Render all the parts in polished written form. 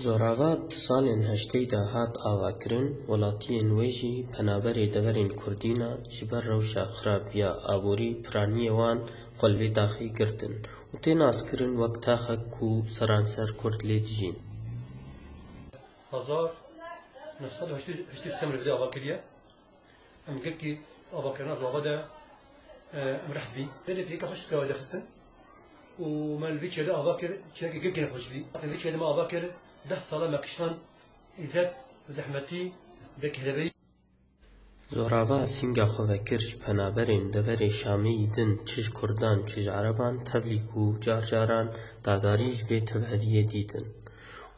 زۆراڤا ساڵên هەشتەیدا هات ئاواکردن وڵاتیên wê jî penaberê deverên Kurdî ji ber rewşa xirab ya aborî piraniyê wan xwe li vê taxê girtin û tê naskirin wek taxek ku seranser Kurd lê dijîn. 1983 li vê ava kiriye. Em gelkî avakirina zava de em reht bî. Derê pêka xweş dika lexistin û me li vê çêde ava kir çêkê gelkî nexweş bî. Li vê çêde me ava kir 10 sala me kiştan îzzet zehmetî vekelebeyî. Zorava sînga xwe vekir ji penaberên deverê Şamiyê din çi ji Kurdan çi ji Ereban tevlî ku car caran dadarî ji vê tevhediyê dîtin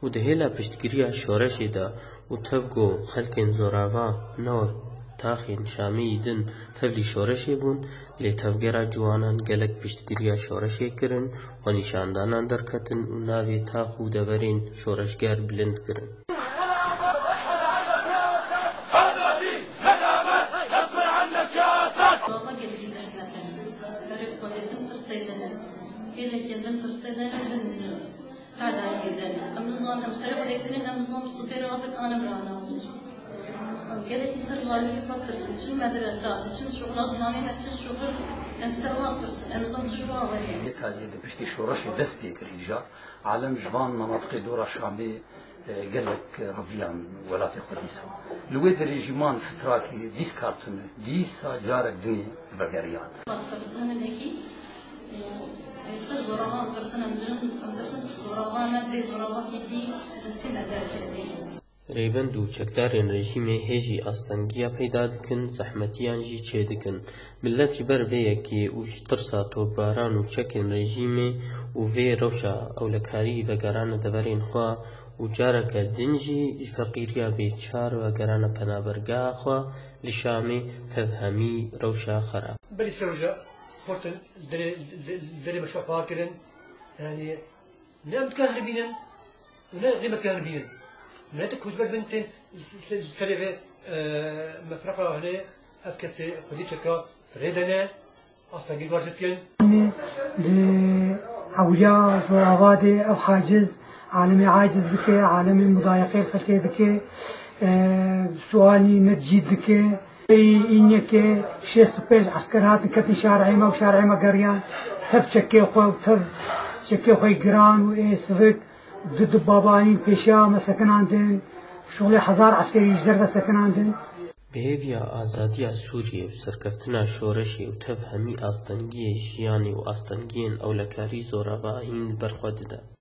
û di hêla piştgiriya şoreşê de û tev got xelkên zorava newek taxên Şamiyê din tevlî şoreşê bûn lê tevgera ciwanan gelek piştgiriya şoreşê kirin xwe nîşandanan derketin û navê tax û deverên şoreşger bilind kirin. إيطاليا دبشتي شورشي بس بيكريجا عالم جوان مناطق دورا شامي قالك رفيان ولاتي خديسة لويد ريجيمان فتراكي ديس كارتون ديسا جارك دنيا فقريان Rêbend û çekdarên rejîmê hêjî astengiya peyda dikin, zehmetiyan jî çê dikin. Millet ji ber vê yekê û ji tirsa topbaran û çekên rejîmê û vê rewşa ewlekarî vegerane deverên xwe û careke din jî ji feqîriya bêçar vegerane penabergeha xwe li Şamê tev hemî rewşa xerab. Belî seroja xortin derê me şopa kirin yani ne em dikarin bînin û ne rê me dikarin bînin. Ne de kuzber bintin sereve mefraka hane efkesi xudi çeka redene aslında garjetken حوليا زوراوادي أو حاجز عالمي عاجز ذكي عالمي مضايقي خلقي ذكي سؤالي نتجيد ذكي إنك شيء سبيش عسكرات كتن شارعي ما وشارعي ما قريان تف شكي خوي وتف شكي خوي قران وإيه سفك ضد باباني بيشا ما سكن عندن شغلي حزار عسكري يجدر سكن عندن Bihêviya azadiya Sûriyê û serkeftina şoreşê û tev hemî astengiyê jiyanê û astengiyên ewlekarî zoravahîn li ber xwe dide.